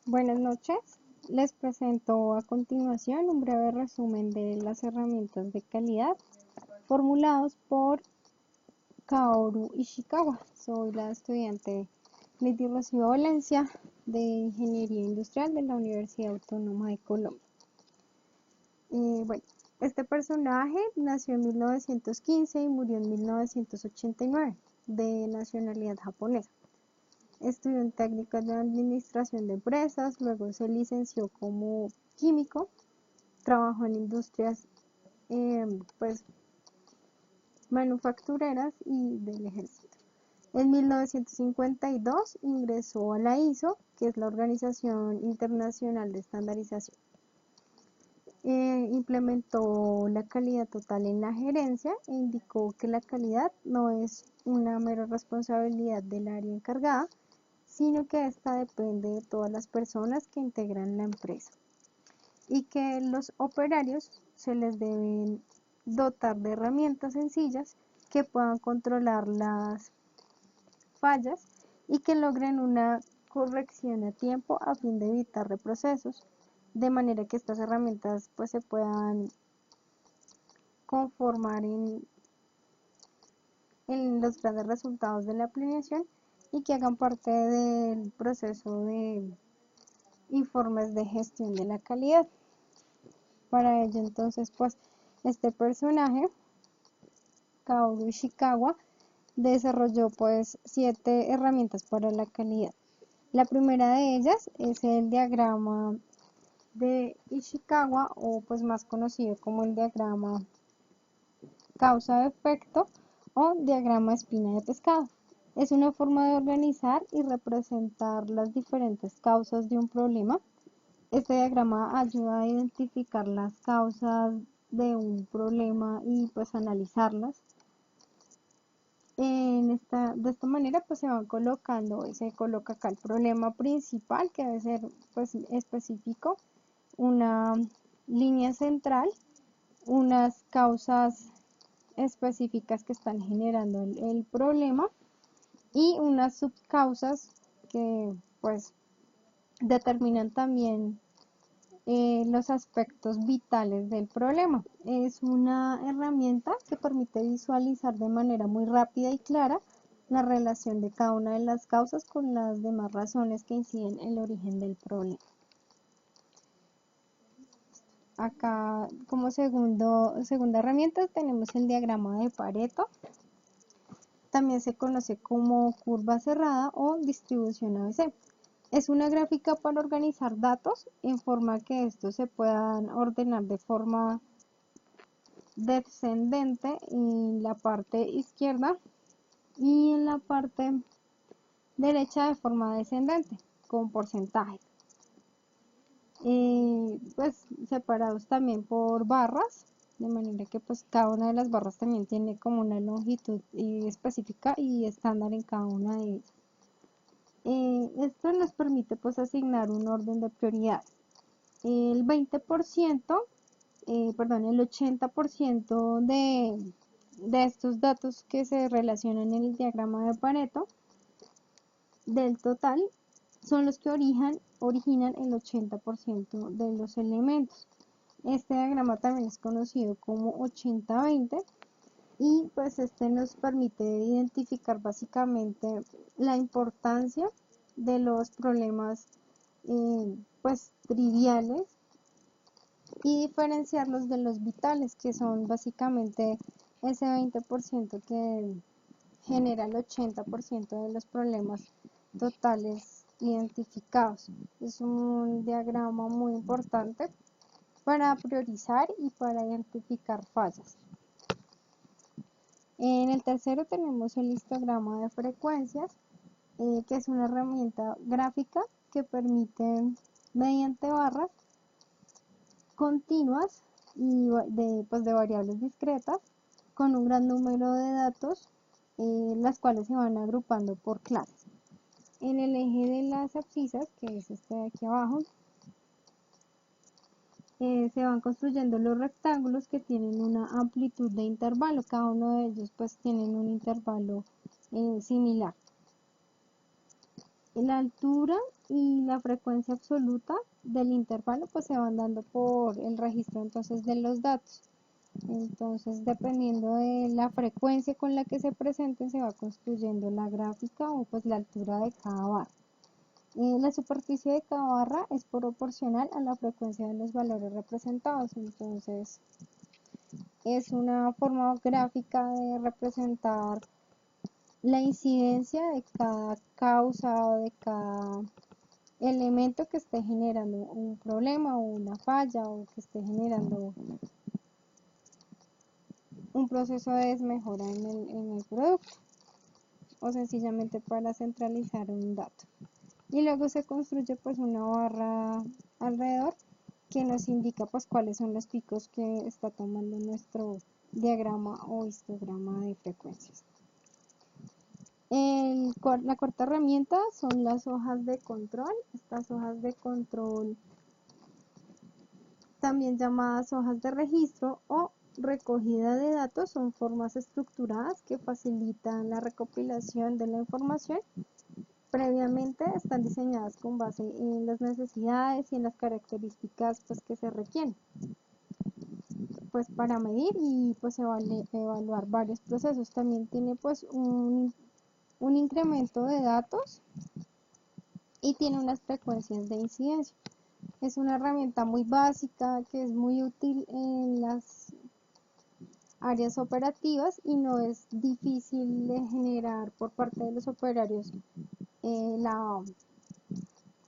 Buenas noches. Les presento a continuación un breve resumen de las herramientas de calidad formulados por Kaoru Ishikawa. Soy la estudiante Lady Rocío Valencia de Ingeniería Industrial de la Universidad Autónoma de Colombia. Bueno, este personaje nació en 1915 y murió en 1989, de nacionalidad japonesa. Estudió en técnicas de administración de empresas, luego se licenció como químico, trabajó en industrias eh, pues, manufactureras y del ejército. En 1952 ingresó a la ISO, que es la Organización Internacional de Estandarización. Implementó la calidad total en la gerencia e indicó que la calidad no es una mera responsabilidad del área encargada, sino que esta depende de todas las personas que integran la empresa y que los operarios se les deben dotar de herramientas sencillas que puedan controlar las fallas y que logren una corrección a tiempo a fin de evitar reprocesos, de manera que estas herramientas pues se puedan conformar en los grandes resultados de la planeación y que hagan parte del proceso de informes de gestión de la calidad. Para ello entonces pues este personaje, Kaoru Ishikawa, desarrolló pues 7 herramientas para la calidad. La primera de ellas es el diagrama de Ishikawa, o pues más conocido como el diagrama causa-efecto o diagrama espina de pescado. Es una forma de organizar y representar las diferentes causas de un problema. Este diagrama ayuda a identificar las causas de un problema y pues analizarlas. De esta manera pues se van colocando, se coloca acá el problema principal, que debe ser pues específico, una línea central, unas causas específicas que están generando el problema y unas subcausas que pues determinan también los aspectos vitales del problema. Es una herramienta que permite visualizar de manera muy rápida y clara la relación de cada una de las causas con las demás razones que inciden en el origen del problema. Acá como segunda herramienta tenemos el diagrama de Pareto. También se conoce como curva cerrada o distribución ABC. Es una gráfica para organizar datos en forma que estos se puedan ordenar de forma descendente en la parte izquierda y en la parte derecha de forma descendente con porcentajes. Pues separados también por barras, de manera que pues cada una de las barras también tiene como una longitud específica y estándar en cada una de ellas. Esto nos permite pues asignar un orden de prioridades. El 20%, el 80% de estos datos que se relacionan en el diagrama de Pareto del total son los que originan el 80% de los elementos. Este diagrama también es conocido como 80-20 y pues este nos permite identificar básicamente la importancia de los problemas pues triviales y diferenciarlos de los vitales, que son básicamente ese 20% que genera el 80% de los problemas totales identificados. Es un diagrama muy importante para priorizar y para identificar fallas. En el tercero tenemos el histograma de frecuencias, que es una herramienta gráfica que permite, mediante barras continuas y de variables discretas, con un gran número de datos, las cuales se van agrupando por clases. En el eje de las abscisas, que es este de aquí abajo, se van construyendo los rectángulos que tienen una amplitud de intervalo. Cada uno de ellos pues tienen un intervalo similar. La altura y la frecuencia absoluta del intervalo pues se van dando por el registro entonces de los datos. Entonces, dependiendo de la frecuencia con la que se presenten, se va construyendo la gráfica o pues la altura de cada barra. La superficie de cada barra es proporcional a la frecuencia de los valores representados. Entonces, es una forma gráfica de representar la incidencia de cada causa o de cada elemento que esté generando un problema o una falla o que esté generando un proceso de desmejora en el producto o sencillamente para centralizar un dato. Y luego se construye pues una barra alrededor que nos indica pues cuáles son los picos que está tomando nuestro diagrama o histograma de frecuencias. La cuarta herramienta son las hojas de control. Estas hojas de control, también llamadas hojas de registro o recogida de datos, son formas estructuradas que facilitan la recopilación de la información. Previamente están diseñadas con base en las necesidades y en las características pues, que se requieren pues, para medir y pues, evaluar varios procesos. También tiene pues, un incremento de datos y tiene unas frecuencias de incidencia. Es una herramienta muy básica que es muy útil en las áreas operativas y no es difícil de generar por parte de los operarios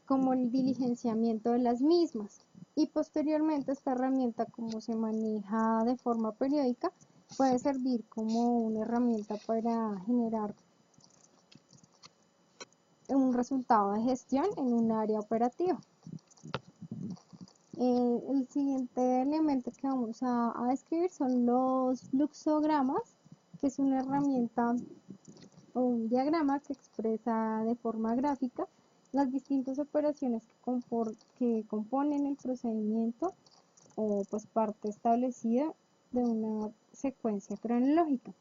como el diligenciamiento de las mismas. Y posteriormente esta herramienta, como se maneja de forma periódica, puede servir como una herramienta para generar un resultado de gestión en un área operativa. El siguiente elemento que vamos a describir son los fluxogramas, que es una herramienta o un diagrama que expresa de forma gráfica las distintas operaciones que componen el procedimiento o pues parte establecida de una secuencia cronológica.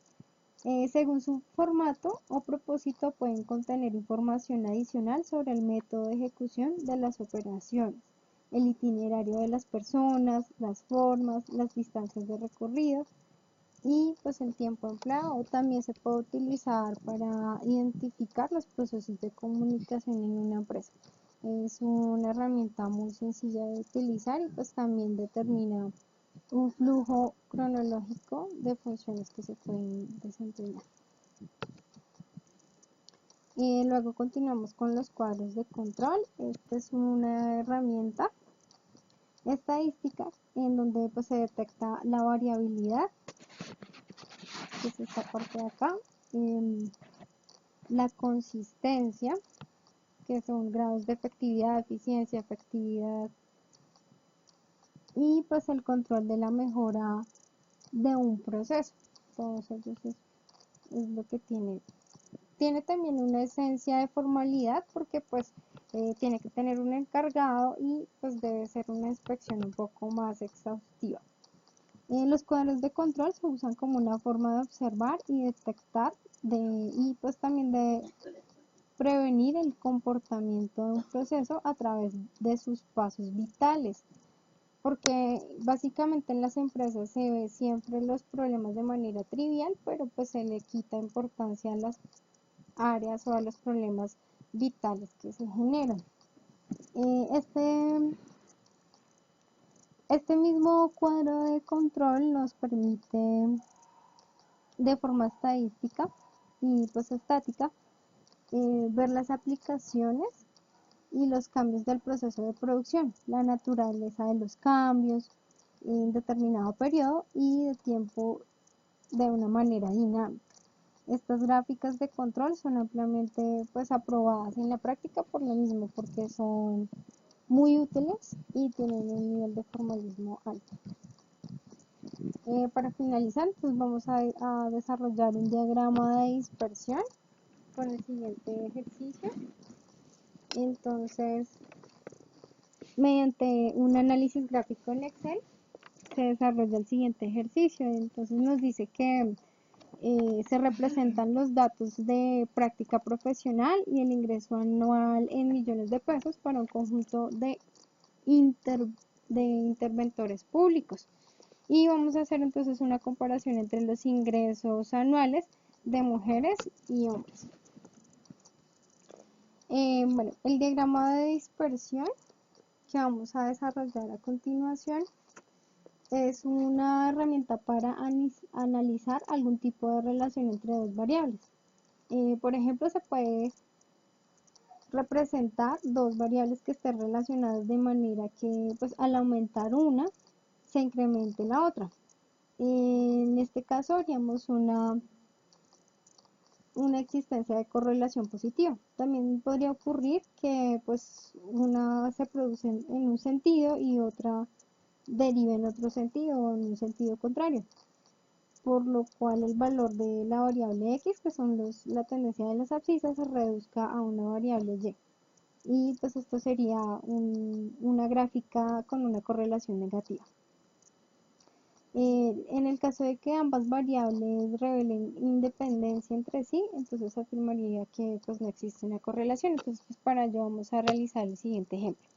Según su formato o propósito pueden contener información adicional sobre el método de ejecución de las operaciones, el itinerario de las personas, las formas, las distancias de recorrido y pues el tiempo empleado. También se puede utilizar para identificar los procesos de comunicación en una empresa. Es una herramienta muy sencilla de utilizar y pues también determina un flujo cronológico de funciones que se pueden desempeñar. Luego continuamos con los cuadros de control. Esta es una herramienta estadística en donde pues, se detecta la variabilidad, que es esta parte de acá, la consistencia, que son grados de efectividad, eficiencia, efectividad, y pues el control de la mejora de un proceso. Todos ellos es lo que tiene. Tiene también una esencia de formalidad porque pues tiene que tener un encargado y pues debe ser una inspección un poco más exhaustiva. Los cuadros de control se usan como una forma de observar y detectar y pues también de prevenir el comportamiento de un proceso a través de sus pasos vitales, porque básicamente en las empresas se ve siempre los problemas de manera trivial, pero pues se le quita importancia a las áreas o a los problemas vitales que se generan. Este mismo cuadro de control nos permite de forma estadística y pues estática ver las aplicaciones y los cambios del proceso de producción, la naturaleza de los cambios en determinado periodo y de tiempo de una manera dinámica. Estas gráficas de control son ampliamente pues, aprobadas en la práctica por lo mismo, porque son muy útiles y tienen un nivel de formalismo alto. Para finalizar, pues vamos a desarrollar un diagrama de dispersión con el siguiente ejercicio. Entonces, mediante un análisis gráfico en Excel, se desarrolla el siguiente ejercicio. Entonces nos dice que se representan los datos de práctica profesional y el ingreso anual en millones de pesos para un conjunto de interventores públicos. Y vamos a hacer entonces una comparación entre los ingresos anuales de mujeres y hombres. Bueno, el diagrama de dispersión que vamos a desarrollar a continuación es una herramienta para analizar algún tipo de relación entre dos variables. Por ejemplo, se puede representar dos variables que estén relacionadas de manera que pues, al aumentar una se incremente la otra. En este caso haríamos una existencia de correlación positiva. También podría ocurrir que pues una se produce en un sentido y otra derive en otro sentido o en un sentido contrario, por lo cual el valor de la variable x, que son la tendencia de las abscisas, se reduzca a una variable y. Y pues esto sería una gráfica con una correlación negativa. En el caso de que ambas variables revelen independencia entre sí, entonces afirmaría que pues no existe una correlación. Entonces pues para ello vamos a realizar el siguiente ejemplo.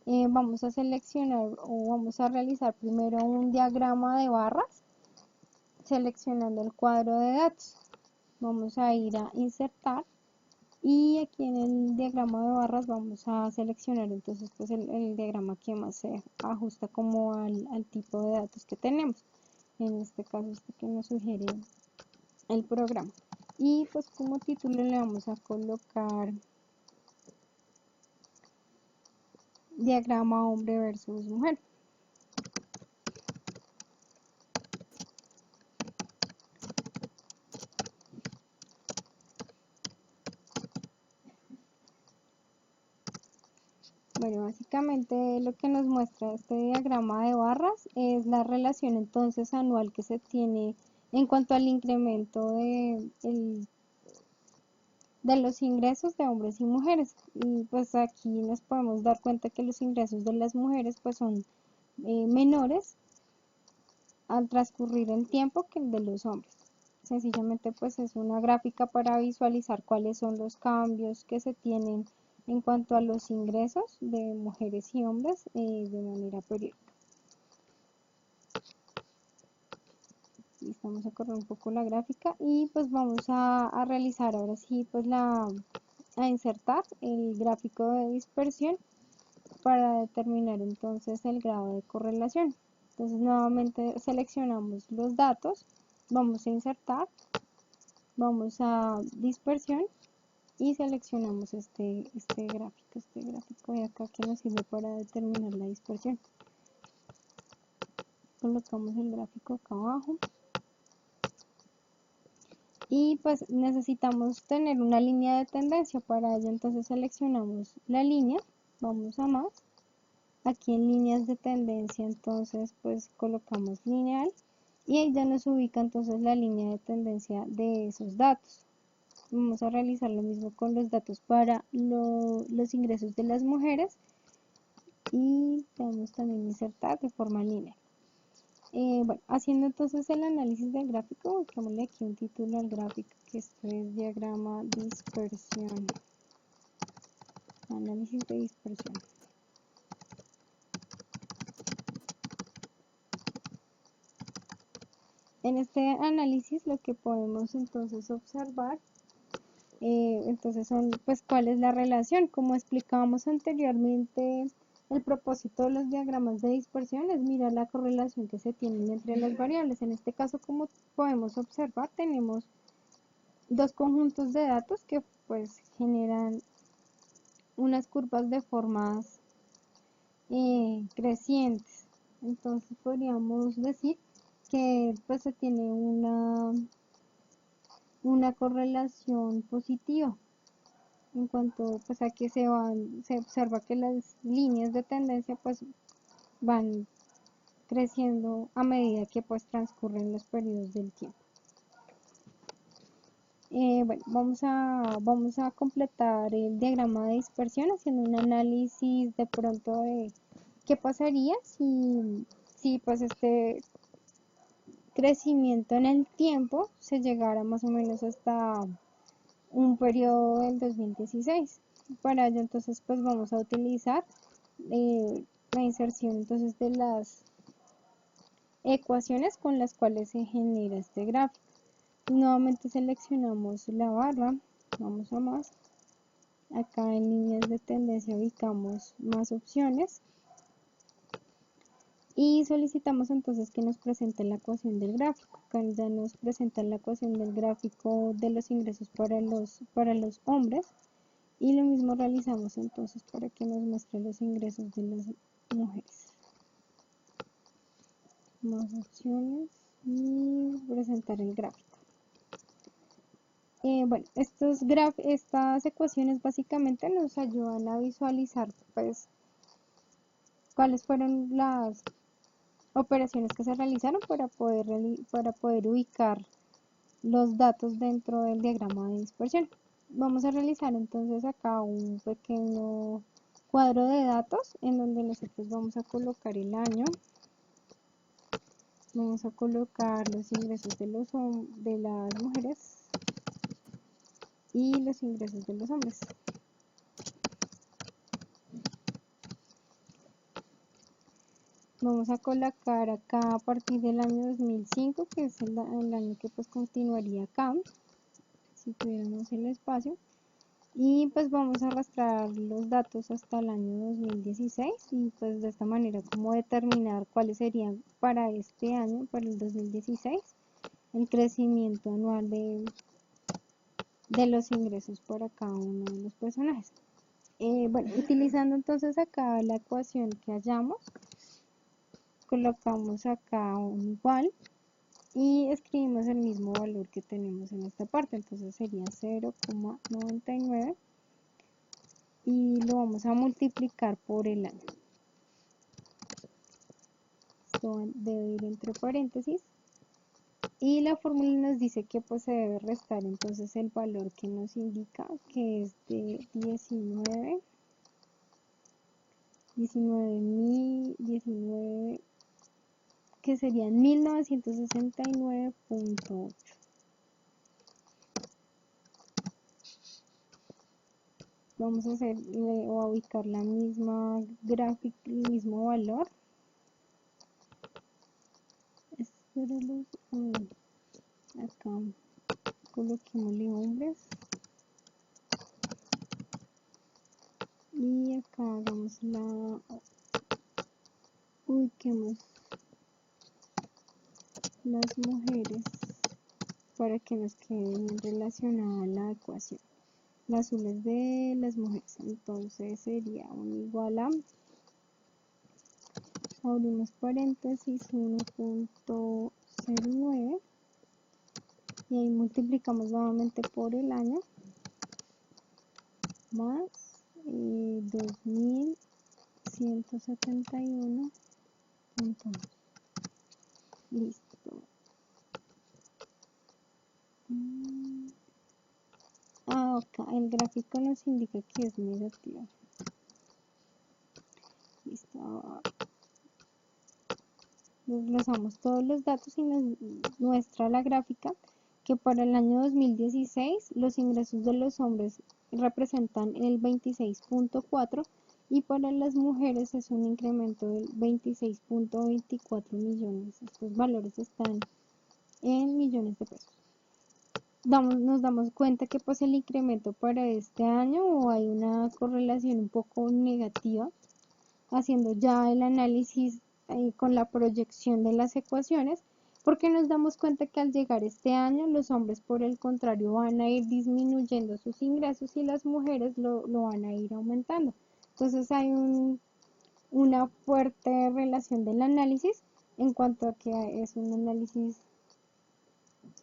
Vamos a seleccionar o vamos a realizar primero un diagrama de barras seleccionando el cuadro de datos. Vamos a ir a insertar y aquí en el diagrama de barras vamos a seleccionar entonces pues el diagrama que más se ajusta como al tipo de datos que tenemos. En este caso este que nos sugiere el programa. Y pues como título le vamos a colocar diagrama hombre versus mujer. Bueno, básicamente lo que nos muestra este diagrama de barras es la relación entonces anual que se tiene en cuanto al incremento de los ingresos de hombres y mujeres. Y pues aquí nos podemos dar cuenta que los ingresos de las mujeres pues son menores al transcurrir el tiempo que el de los hombres. Sencillamente pues es una gráfica para visualizar cuáles son los cambios que se tienen en cuanto a los ingresos de mujeres y hombres de manera periódica. Listo, vamos a correr un poco la gráfica y pues vamos a realizar ahora sí pues a insertar el gráfico de dispersión para determinar entonces el grado de correlación. Entonces nuevamente seleccionamos los datos, vamos a insertar, vamos a dispersión y seleccionamos este gráfico de acá que nos sirve para determinar la dispersión. Colocamos el gráfico acá abajo y pues necesitamos tener una línea de tendencia. Para ello entonces seleccionamos la línea, vamos a más, aquí en líneas de tendencia entonces pues colocamos lineal y ahí ya nos ubica entonces la línea de tendencia de esos datos. Vamos a realizar lo mismo con los datos para los ingresos de las mujeres y vamos también a insertar de forma lineal. Bueno, haciendo entonces el análisis del gráfico, buscámosle aquí un título al gráfico, que esto es diagrama dispersión, análisis de dispersión. En este análisis lo que podemos entonces observar entonces son pues cuál es la relación. Como explicábamos anteriormente, el propósito de los diagramas de dispersión es mirar la correlación que se tiene entre las variables. En este caso, como podemos observar, tenemos dos conjuntos de datos que pues generan unas curvas de formas crecientes. Entonces podríamos decir que pues se tiene una correlación positiva en cuanto pues a que se observa que las líneas de tendencia pues van creciendo a medida que pues transcurren los periodos del tiempo. Bueno, vamos a completar el diagrama de dispersión haciendo un análisis de pronto de qué pasaría si pues crecimiento en el tiempo se llegara más o menos hasta un periodo del 2016. Para ello entonces pues vamos a utilizar la inserción entonces de las ecuaciones con las cuales se genera este gráfico. Nuevamente seleccionamos la barra, vamos a más, acá en líneas de tendencia ubicamos más opciones y solicitamos entonces que nos presente la ecuación del gráfico. Acá ya nos presenta la ecuación del gráfico de los ingresos para los hombres y lo mismo realizamos entonces para que nos muestre los ingresos de las mujeres. Más opciones y presentar el gráfico. Bueno, estas ecuaciones básicamente nos ayudan a visualizar pues cuáles fueron las operaciones que se realizaron para poder ubicar los datos dentro del diagrama de dispersión. Vamos a realizar entonces acá un pequeño cuadro de datos en donde nosotros vamos a colocar el año, vamos a colocar los ingresos de las mujeres y los ingresos de los hombres. Vamos a colocar acá a partir del año 2005, que es el año que pues continuaría acá, si tuviéramos el espacio. Y pues vamos a arrastrar los datos hasta el año 2016 y pues de esta manera como determinar cuáles serían para este año, para el 2016, el crecimiento anual de los ingresos para cada uno de los personajes. Bueno, utilizando entonces acá la ecuación que hallamos, colocamos acá un igual y escribimos el mismo valor que tenemos en esta parte, entonces sería 0,99 y lo vamos a multiplicar por el año. Esto debe ir entre paréntesis y la fórmula nos dice que pues se debe restar entonces el valor que nos indica que es de 19 que serían 1969.8. Vamos a hacer o a ubicar la misma gráfica, el mismo valor. Acá coloquémosle hombres y acá hagamos ubiquemos las mujeres para que nos quede bien relacionada la ecuación. La azul es de las mujeres, entonces sería un igual a, abrimos paréntesis, 1.09 y ahí multiplicamos nuevamente por el año más 2171. Listo. Acá el gráfico nos indica que es negativo. Listo. Desglosamos todos los datos y nos muestra la gráfica que para el año 2016 los ingresos de los hombres representan el 26.4 y para las mujeres es un incremento del 26.24 millones. Estos valores están en millones de pesos. Nos damos cuenta que pues el incremento para este año hay una correlación un poco negativa, haciendo ya el análisis con la proyección de las ecuaciones, porque nos damos cuenta que al llegar este año los hombres por el contrario van a ir disminuyendo sus ingresos y las mujeres lo van a ir aumentando. Entonces hay una fuerte relación del análisis en cuanto a que es un análisis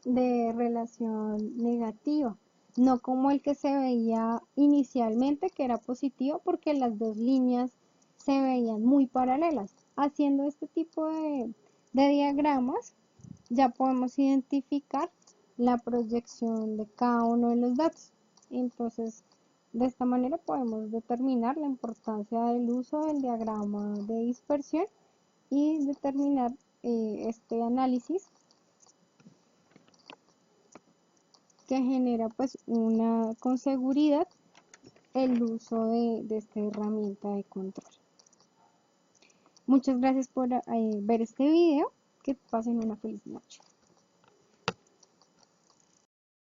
de relación negativa, no como el que se veía inicialmente que era positivo porque las dos líneas se veían muy paralelas. Haciendo este tipo de diagramas ya podemos identificar la proyección de cada uno de los datos. Entonces, de esta manera podemos determinar la importancia del uso del diagrama de dispersión y determinar este análisis que genera pues una con seguridad el uso de esta herramienta de control. Muchas gracias por ver este video. Que pasen una feliz noche.